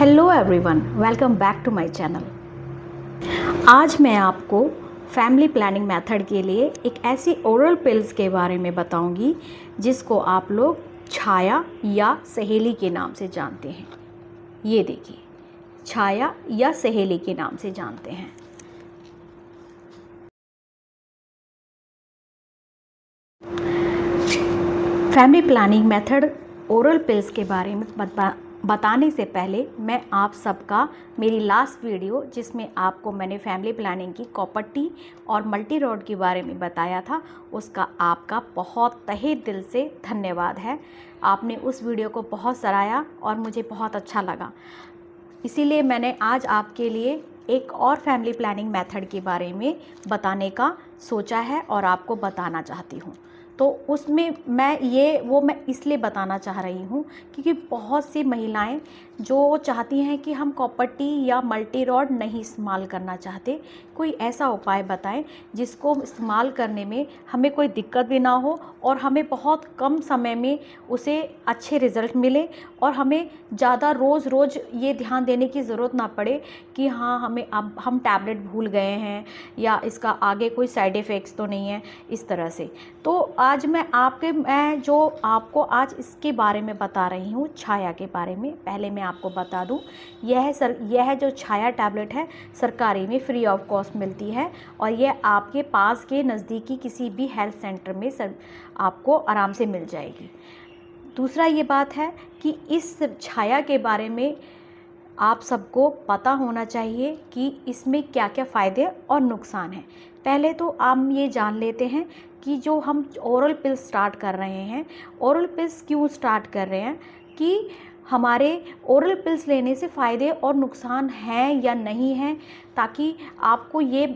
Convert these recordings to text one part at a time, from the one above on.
Hello everyone, welcome back to my channel. आज मैं आपको फैमिली प्लानिंग मेथड के लिए एक ऐसी ओरल पिल्स के बारे में बताऊंगी जिसको आप लोग छाया या सहेली के नाम से जानते हैं। ये देखिए, छाया या सहेली के नाम से जानते हैं। Family planning method oral pills के बारे में बताने से पहले मैं आप सबका मेरी लास्ट वीडियो जिसमें आपको मैंने फैमिली प्लानिंग की कॉपर टी और मल्टी रॉड के बारे में बताया था, उसका आपका बहुत तहे दिल से धन्यवाद है। आपने उस वीडियो को बहुत सराहा और मुझे बहुत अच्छा लगा। इसीलिए मैंने आज आपके लिए एक और फैमिली प्लानिंग मेथड के बारे में बताने का सोचा है और आपको बताना चाहती हूँ। तो उसमें मैं इसलिए बताना चाह रही हूँ क्योंकि बहुत सी महिलाएं जो चाहती हैं कि हम कॉपर टी या मल्टी रॉड नहीं इस्तेमाल करना चाहते, कोई ऐसा उपाय बताएं जिसको इस्तेमाल करने में हमें कोई दिक्कत भी ना हो और हमें बहुत कम समय में उसे अच्छे रिज़ल्ट मिले और हमें ज़्यादा रोज़ रोज़ ये ध्यान देने की ज़रूरत ना पड़े कि हाँ हमें अब हम टैबलेट भूल गए हैं या इसका आगे कोई साइड इफ़ेक्ट्स तो नहीं है, इस तरह से। तो आज मैं जो आपको आज इसके बारे में बता रही हूँ, छाया के बारे में। पहले मैं आपको बता दूँ, यह जो छाया टैबलेट है सरकारी में फ्री ऑफ कॉस्ट मिलती है और यह आपके पास के नज़दीकी किसी भी हेल्थ सेंटर में आपको आराम से मिल जाएगी। दूसरा ये बात है कि इस छाया के बारे में आप सबको पता होना चाहिए कि इसमें क्या क्या फ़ायदे और नुकसान हैं। पहले तो हम ये जान लेते हैं कि जो हम ओरल पिल्स स्टार्ट कर रहे हैं, ओरल पिल्स क्यों स्टार्ट कर रहे हैं, कि हमारे ओरल पिल्स लेने से फ़ायदे और नुकसान हैं या नहीं हैं, ताकि आपको ये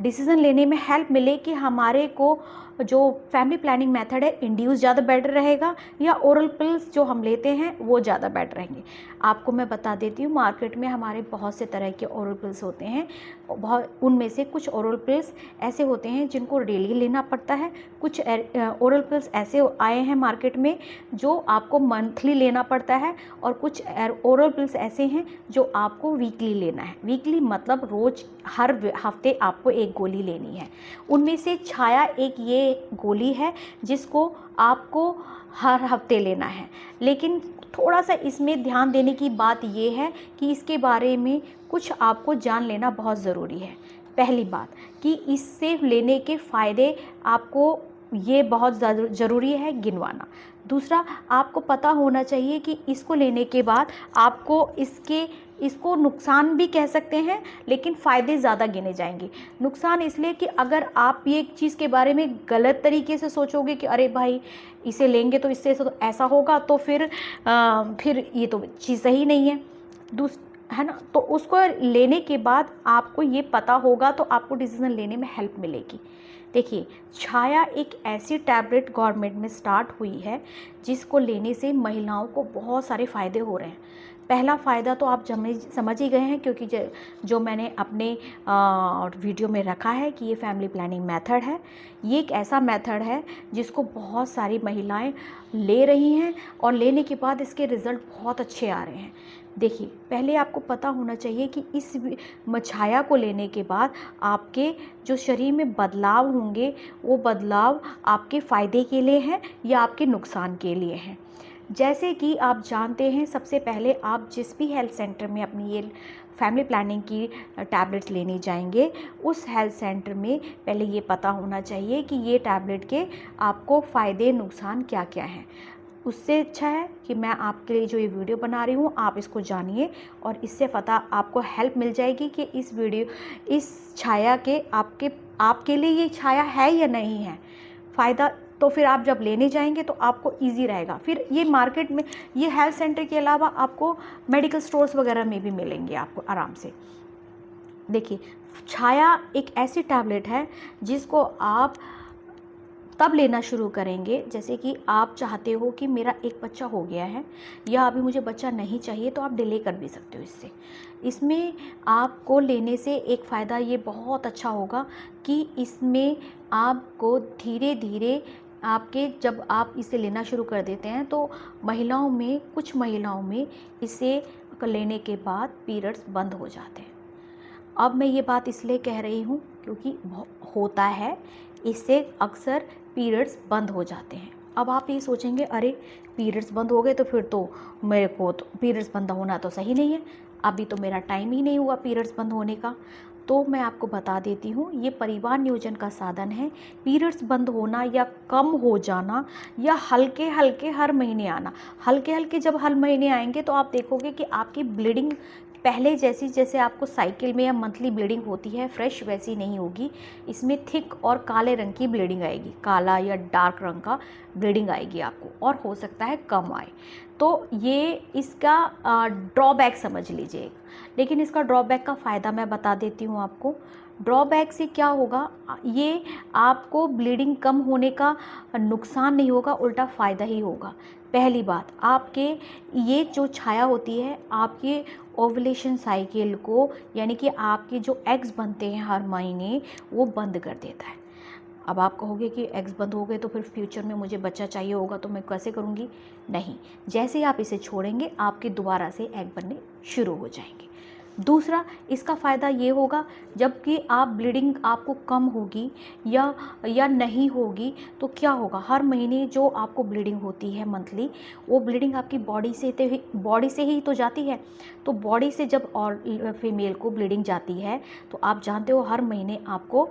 डिसीज़न लेने में हेल्प मिले कि हमारे को जो फैमिली प्लानिंग मेथड है इंड्यूस ज़्यादा बेटर रहेगा या ओरल पिल्स जो हम लेते हैं वो ज़्यादा बेटर रहेंगे। आपको मैं बता देती हूँ, मार्केट में हमारे बहुत से तरह के ओरल पिल्स होते हैं। उनमें से कुछ ओरल पिल्स ऐसे होते हैं जिनको डेली लेना पड़ता है, कुछ ओरल पिल्स ऐसे आए हैं मार्केट में जो आपको मंथली लेना पड़ता है और कुछ ओरल पिल्स ऐसे हैं जो आपको वीकली लेना है। वीकली मतलब रोज़ हर हफ्ते आपको एक गोली लेनी है। उनमें से छाया एक ये गोली है जिसको आपको हर हफ्ते लेना है, लेकिन थोड़ा सा इसमें ध्यान देने की बात ये है कि इसके बारे में कुछ आपको जान लेना बहुत ज़रूरी है। पहली बात कि इससे लेने के फ़ायदे आपको ये बहुत ज़रूरी है गिनवाना। दूसरा, आपको पता होना चाहिए कि इसको लेने के बाद आपको इसको नुकसान भी कह सकते हैं, लेकिन फ़ायदे ज़्यादा गिने जाएंगे। नुकसान इसलिए कि अगर आप ये चीज़ के बारे में गलत तरीके से सोचोगे कि अरे भाई इसे लेंगे तो इससे तो ऐसा होगा, तो फिर ये तो चीज़ सही नहीं है, है ना। तो उसको लेने के बाद आपको ये पता होगा तो आपको डिसीज़न लेने में हेल्प मिलेगी। देखिए, छाया एक ऐसी टैबलेट गवर्नमेंट में स्टार्ट हुई है जिसको लेने से महिलाओं को बहुत सारे फ़ायदे हो रहे हैं। पहला फ़ायदा तो आप समझ ही गए हैं, क्योंकि जो मैंने अपने वीडियो में रखा है कि ये फैमिली प्लानिंग मेथड है। ये एक ऐसा मेथड है जिसको बहुत सारी महिलाएं ले रही हैं और लेने के बाद इसके रिज़ल्ट बहुत अच्छे आ रहे हैं। देखिए, पहले आपको पता होना चाहिए कि इस छाया को लेने के बाद आपके जो शरीर में बदलाव होंगे वो बदलाव आपके फ़ायदे के लिए हैं या आपके नुकसान के लिए हैं। जैसे कि आप जानते हैं, सबसे पहले आप जिस भी हेल्थ सेंटर में अपनी ये फैमिली प्लानिंग की टैबलेट्स लेने जाएंगे, उस हेल्थ सेंटर में पहले ये पता होना चाहिए कि ये टैबलेट के आपको फ़ायदे नुकसान क्या क्या हैं। उससे अच्छा है कि मैं आपके लिए जो ये वीडियो बना रही हूँ आप इसको जानिए और इससे आपको हेल्प मिल जाएगी कि इस छाया के आपके लिए ये छाया है या नहीं है। फ़ायदा तो फिर आप जब लेने जाएंगे तो आपको इजी रहेगा। फिर ये मार्केट में, ये हेल्थ सेंटर के अलावा आपको मेडिकल स्टोर्स वगैरह में भी मिलेंगे आपको आराम से। देखिए, छाया एक ऐसी टैबलेट है जिसको आप तब लेना शुरू करेंगे जैसे कि आप चाहते हो कि मेरा एक बच्चा हो गया है या अभी मुझे बच्चा नहीं चाहिए, तो आप डिले कर भी सकते हो इसमें आपको लेने से एक फ़ायदा ये बहुत अच्छा होगा कि इसमें आपको धीरे धीरे जब आप इसे लेना शुरू कर देते हैं तो कुछ महिलाओं में इसे लेने के बाद पीरियड्स बंद हो जाते हैं। अब मैं ये बात इसलिए कह रही हूँ क्योंकि होता है, इससे अक्सर पीरियड्स बंद हो जाते हैं। अब आप ये सोचेंगे अरे पीरियड्स बंद हो गए तो फिर तो मेरे को तो पीरियड्स बंद होना तो सही नहीं है, अभी तो मेरा टाइम ही नहीं हुआ पीरियड्स बंद होने का। तो मैं आपको बता देती हूँ, ये परिवार नियोजन का साधन है। पीरियड्स बंद होना या कम हो जाना या हल्के हल्के हर महीने आना, हल्के हल्के जब हर महीने आएंगे तो आप देखोगे कि आपकी ब्लीडिंग पहले जैसी, जैसे आपको साइकिल में या मंथली ब्लीडिंग होती है फ्रेश, वैसी नहीं होगी। इसमें थिक और काले रंग की ब्लीडिंग आएगी, काला या डार्क रंग का ब्लीडिंग आएगी आपको, और हो सकता है कम आए। तो ये इसका ड्रॉबैक समझ लीजिए। लेकिन इसका ड्रॉबैक का फ़ायदा मैं बता देती हूँ आपको। ड्रॉबैक से क्या होगा, ये आपको ब्लीडिंग कम होने का नुकसान नहीं होगा, उल्टा फ़ायदा ही होगा। पहली बात, आपके ये जो छाया होती है आपके ओवुलेशन साइकिल को, यानी कि आपके जो एग्स बनते हैं हर महीने, वो बंद कर देता है। अब आप कहोगे कि एग्स बंद हो गए तो फिर फ्यूचर में मुझे बच्चा चाहिए होगा तो मैं कैसे करूँगी? नहीं, जैसे ही आप इसे छोड़ेंगे आपके दोबारा से एग बनने शुरू हो जाएंगे। दूसरा, इसका फ़ायदा ये होगा जबकि आप ब्लीडिंग आपको कम होगी या नहीं होगी तो क्या होगा, हर महीने जो आपको ब्लीडिंग होती है मंथली, वो ब्लीडिंग आपकी बॉडी से ही तो जाती है। तो बॉडी से जब और फीमेल को ब्लीडिंग जाती है तो आप जानते हो हर महीने आपको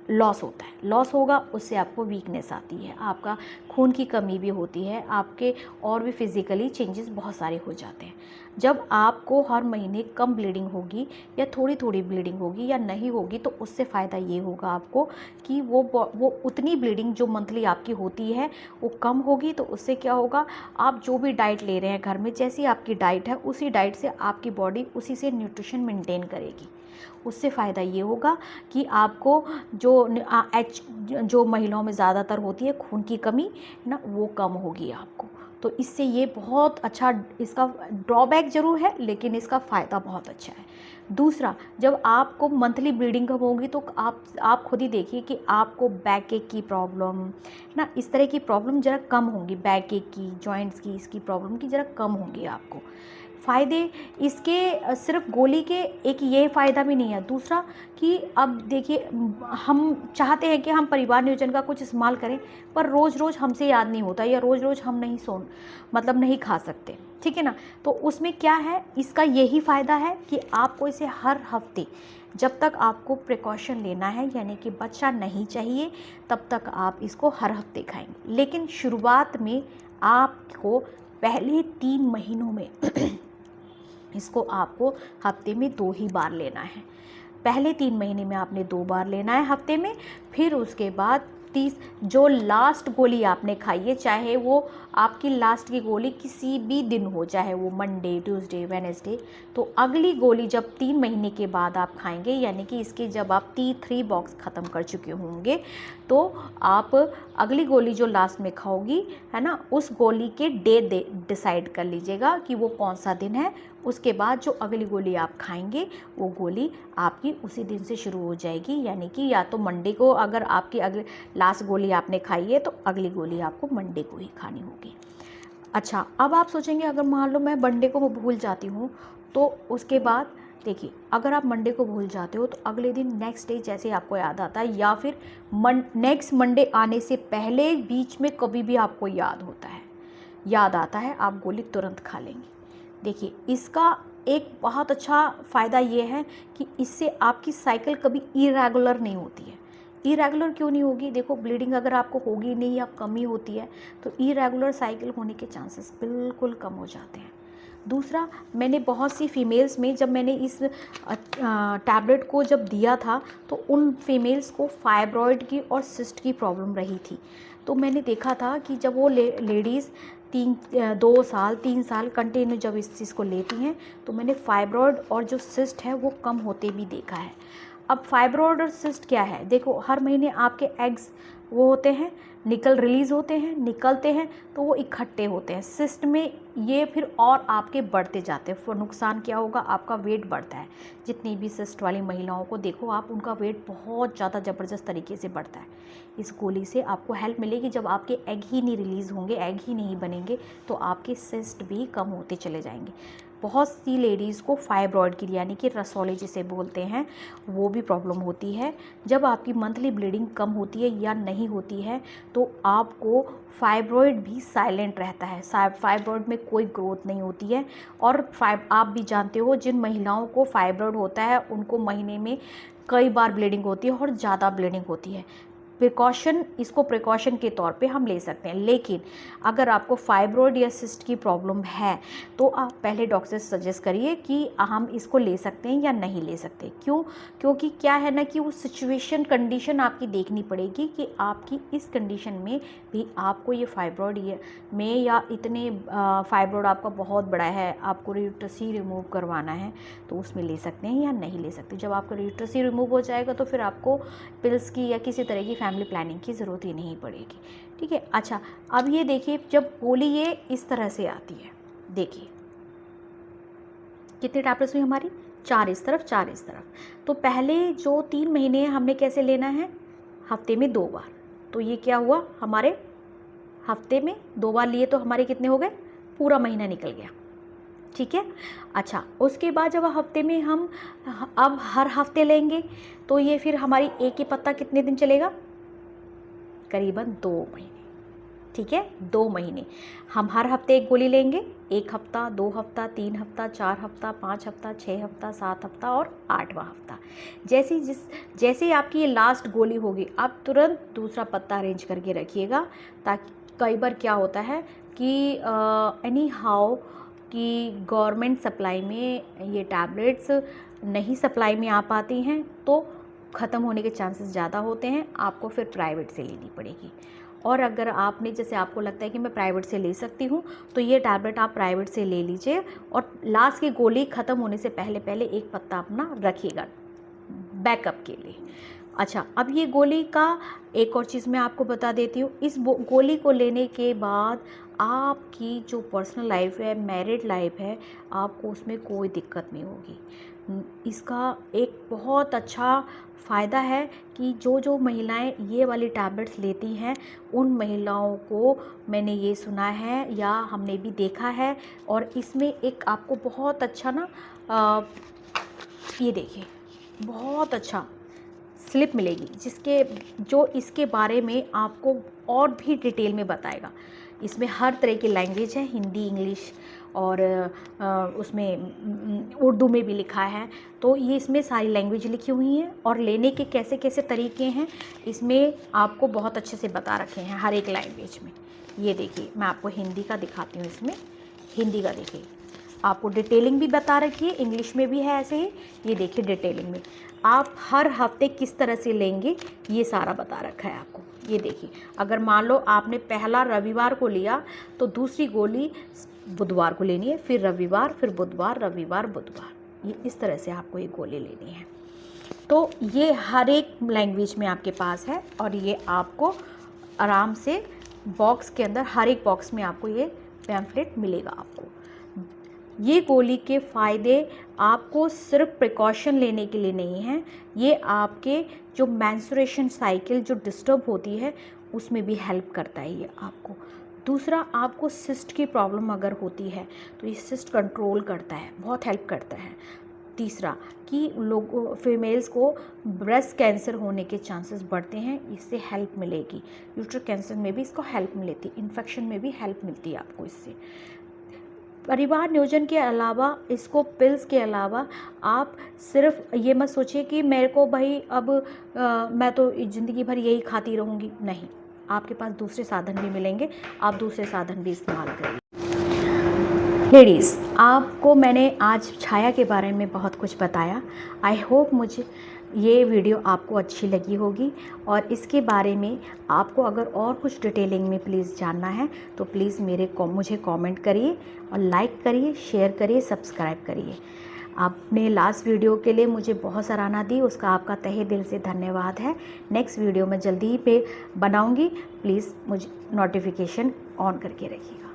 लॉस होता है, लॉस होगा, उससे आपको वीकनेस आती है, आपका खून की कमी भी होती है, आपके और भी फिज़िकली चेंजेस बहुत सारे हो जाते हैं। जब आपको हर महीने कम ब्लीडिंग होगी या थोड़ी थोड़ी ब्लीडिंग होगी या नहीं होगी तो उससे फ़ायदा ये होगा आपको कि वो उतनी ब्लीडिंग जो मंथली आपकी होती है वो कम होगी। तो उससे क्या होगा, आप जो भी डाइट ले रहे हैं घर में, जैसी आपकी डाइट है उसी डाइट से आपकी बॉडी उसी से न्यूट्रिशन मेंटेन करेगी। उससे फ़ायदा ये होगा कि आपको जो महिलाओं में ज़्यादातर होती है खून की कमी ना, वो कम होगी आपको। तो इससे ये बहुत अच्छा, इसका ड्रॉबैक ज़रूर है लेकिन इसका फ़ायदा बहुत अच्छा है। दूसरा, जब आपको मंथली ब्लीडिंग कम होगी तो आप खुद ही देखिए कि आपको बैक एक की प्रॉब्लम ना, इस तरह की प्रॉब्लम ज़रा कम होंगी, बैक एक की, जॉइंट्स की, इसकी प्रॉब्लम की ज़रा कम होंगी आपको। फ़ायदे इसके सिर्फ गोली के एक ये फ़ायदा भी नहीं है। दूसरा कि अब देखिए, हम चाहते हैं कि हम परिवार नियोजन का कुछ इस्तेमाल करें, पर रोज़ रोज़ हमसे याद नहीं होता या रोज़ रोज़ हम नहीं नहीं खा सकते, ठीक है ना। तो उसमें क्या है, इसका यही फ़ायदा है कि आपको इसे हर हफ्ते, जब तक आपको प्रिकॉशन लेना है यानी कि बच्चा नहीं चाहिए, तब तक आप इसको हर हफ्ते खाएंगे। लेकिन शुरुआत में आपको पहले 3 महीनों में इसको आपको हफ्ते में 2 ही बार लेना है। पहले 3 महीने में आपने 2 बार लेना है हफ्ते में। फिर उसके बाद जो लास्ट गोली आपने खाई है, चाहे वो आपकी लास्ट की गोली किसी भी दिन हो, चाहे वो मंडे, ट्यूसडे, वेडनेसडे, तो अगली गोली जब 3 महीने के बाद आप खाएंगे, यानी कि इसके जब आप 3 बॉक्स ख़त्म कर चुके होंगे, तो आप अगली गोली जो लास्ट में खाओगी है ना, उस गोली के डे डिसाइड कर लीजिएगा कि वो कौन सा दिन है। उसके बाद जो अगली गोली आप खाएंगे वो गोली आपकी उसी दिन से शुरू हो जाएगी, यानी कि या तो मंडे को, अगर आपकी अगली लास्ट गोली आपने खाई है तो अगली गोली आपको मंडे को ही खानी होगी। अच्छा, अब आप सोचेंगे अगर मान लो मैं मंडे को भूल जाती हूँ तो उसके बाद देखिए, अगर आप मंडे को भूल जाते हो तो अगले दिन नेक्स्ट डे जैसे आपको याद आता है, या फिर नेक्स्ट मंडे आने से पहले बीच में कभी भी आपको याद आता है, आप गोली तुरंत खा लेंगे। देखिए, इसका एक बहुत अच्छा फ़ायदा ये है कि इससे आपकी साइकिल कभी इरेगुलर नहीं होती है। इरेगुलर क्यों नहीं होगी? देखो, ब्लीडिंग अगर आपको होगी नहीं या कमी होती है तो इरेगुलर साइकिल होने के चांसेस बिल्कुल कम हो जाते हैं। दूसरा, मैंने बहुत सी फीमेल्स में जब मैंने इस टैबलेट को जब दिया था तो उन फीमेल्स को फाइब्रॉइड की और सिस्ट की प्रॉब्लम रही थी। तो मैंने देखा था कि जब वो लेडीज़ 2 साल 3 साल कंटिन्यू जब इस चीज़ को लेती हैं तो मैंने फाइब्रॉइड और जो सिस्ट है वो कम होते भी देखा है। अब फाइब्रॉइड और सिस्ट क्या है? देखो, हर महीने आपके एग्स वो होते हैं, निकलते हैं तो वो इकट्ठे होते हैं सिस्ट में, ये फिर और आपके बढ़ते जाते हैं। फिर नुकसान क्या होगा, आपका वेट बढ़ता है। जितनी भी सिस्ट वाली महिलाओं को देखो आप, उनका वेट बहुत ज़्यादा ज़बरदस्त तरीके से बढ़ता है। इस गोली से आपको हेल्प मिलेगी। जब आपके एग ही नहीं रिलीज़ होंगे, एग ही नहीं बनेंगे, तो आपके सिस्ट भी कम होते चले जाएंगे। बहुत सी लेडीज़ को फाइब्रॉयड की यानी कि रसौली जिसे बोलते हैं वो भी प्रॉब्लम होती है। जब आपकी मंथली ब्लीडिंग कम होती है या नहीं होती है तो आपको फाइब्रॉयड भी साइलेंट रहता है, फाइब्रॉयड में कोई ग्रोथ नहीं होती है। और आप भी जानते हो जिन महिलाओं को फाइब्रॉयड होता है उनको महीने में कई बार ब्लीडिंग होती है और ज़्यादा ब्लीडिंग होती है। इसको प्रिकॉशन के तौर पे हम ले सकते हैं। लेकिन अगर आपको फाइब्रॉयड या सिस्ट की प्रॉब्लम है तो आप पहले डॉक्टर से सजेस्ट करिए कि हम इसको ले सकते हैं या नहीं ले सकते। क्योंकि क्या है ना कि वो सिचुएशन कंडीशन आपकी देखनी पड़ेगी कि आपकी इस कंडीशन में भी आपको ये फाइब्रॉयड में या इतने फाइब्रॉयड आपका बहुत बड़ा है, आपको यूट्रस ही रिमूव करवाना है तो उसमें ले सकते हैं या नहीं ले सकते। जब आपका यूट्रस ही रिमूव हो जाएगा तो फिर आपको पिल्स की या किसी तरह की फैमिली प्लानिंग की ज़रूरत ही नहीं पड़ेगी। ठीक है। अच्छा, अब ये देखिए जब गोली ये इस तरह से आती है, देखिए कितनी टैबलेट्स हुई हमारी, 4 इस तरफ 4 इस तरफ। तो पहले जो 3 महीने हमने कैसे लेना है, हफ्ते में 2 बार। तो ये क्या हुआ, हमारे हफ्ते में 2 बार लिए तो हमारे कितने हो गए, पूरा महीना निकल गया। ठीक है। अच्छा, उसके बाद जब हफ्ते में हम अब हर हफ्ते लेंगे तो ये फिर हमारी एक ही पत्ता कितने दिन चलेगा, करीबन 2 महीने। ठीक है, 2 महीने हम हर हफ्ते एक गोली लेंगे, 1 हफ्ता, 2 हफ्ता, 3 हफ्ता, 4 हफ्ता, 5 हफ्ता, 6 हफ्ता, 7 हफ्ता और 8वां हफ्ता। जैसे आपकी ये लास्ट गोली होगी आप तुरंत दूसरा पत्ता अरेंज करके रखिएगा, ताकि कई बार क्या होता है कि एनी हाउ कि गवर्नमेंट सप्लाई में ये टैबलेट्स नहीं सप्लाई में आ पाती हैं तो ख़त्म होने के चांसेस ज़्यादा होते हैं, आपको फिर प्राइवेट से लेनी पड़ेगी। और अगर आपने जैसे आपको लगता है कि मैं प्राइवेट से ले सकती हूँ तो ये टैबलेट आप प्राइवेट से ले लीजिए और लास्ट की गोली ख़त्म होने से पहले एक पत्ता अपना रखिएगा बैकअप के लिए। अच्छा, अब ये गोली का एक और चीज़ मैं आपको बता देती हूँ, इस गोली को लेने के बाद आपकी जो पर्सनल लाइफ है, मैरिड लाइफ है, आपको उसमें कोई दिक्कत नहीं होगी। इसका एक बहुत अच्छा फ़ायदा है कि जो महिलाएं ये वाली टैबलेट्स लेती हैं उन महिलाओं को मैंने ये सुना है या हमने भी देखा है। और इसमें एक आपको बहुत अच्छा ना ये देखिए बहुत अच्छा स्लिप मिलेगी जो इसके बारे में आपको और भी डिटेल में बताएगा। इसमें हर तरह की लैंग्वेज है, हिंदी, इंग्लिश और उसमें उर्दू में भी लिखा है। तो ये इसमें सारी लैंग्वेज लिखी हुई हैं और लेने के कैसे कैसे तरीके हैं इसमें आपको बहुत अच्छे से बता रखे हैं हर एक लैंग्वेज में। ये देखिए मैं आपको हिंदी का दिखाती हूँ, इसमें हिंदी का देखिए आपको डिटेलिंग भी बता रखी है, इंग्लिश में भी है ऐसे ही। ये देखिए डिटेलिंग में आप हर हफ्ते किस तरह से लेंगे ये सारा बता रखा है आपको। ये देखिए अगर मान लो आपने पहला रविवार को लिया तो दूसरी गोली बुधवार को लेनी है, फिर रविवार, फिर बुधवार, रविवार, बुधवार, ये इस तरह से आपको ये गोली लेनी है। तो ये हर एक लैंग्वेज में आपके पास है और ये आपको आराम से बॉक्स के अंदर हर एक बॉक्स में आपको ये पैम्फलेट मिलेगा। आपको ये गोली के फ़ायदे आपको सिर्फ प्रिकॉशन लेने के लिए नहीं हैं, ये आपके जो मेंस्ट्रुएशन साइकिल जो डिस्टर्ब होती है उसमें भी हेल्प करता है ये आपको। दूसरा, आपको सिस्ट की प्रॉब्लम अगर होती है तो ये सिस्ट कंट्रोल करता है, बहुत हेल्प करता है। तीसरा कि फीमेल्स को ब्रेस्ट कैंसर होने के चांसेस बढ़ते हैं, इससे हेल्प मिलेगी। यूट्रस कैंसर में भी इसको हेल्प मिलती है, इन्फेक्शन में भी हेल्प मिलती है आपको इससे। परिवार नियोजन के अलावा इसको पिल्स के अलावा आप सिर्फ ये मत सोचिए कि मेरे को भाई अब मैं तो ज़िंदगी भर यही खाती रहूँगी, नहीं, आपके पास दूसरे साधन भी मिलेंगे, आप दूसरे साधन भी इस्तेमाल करिए। लेडीज़, आपको मैंने आज छाया के बारे में बहुत कुछ बताया। आई होप मुझे ये वीडियो आपको अच्छी लगी होगी और इसके बारे में आपको अगर और कुछ डिटेलिंग में प्लीज़ जानना है तो प्लीज़ मुझे कमेंट करिए और लाइक करिए, शेयर करिए, सब्सक्राइब करिए। आपने लास्ट वीडियो के लिए मुझे बहुत सराहना दी, उसका आपका तहे दिल से धन्यवाद है। नेक्स्ट वीडियो मैं जल्दी ही पे बनाऊंगी, प्लीज़ मुझे नोटिफिकेशन ऑन करके रखिएगा।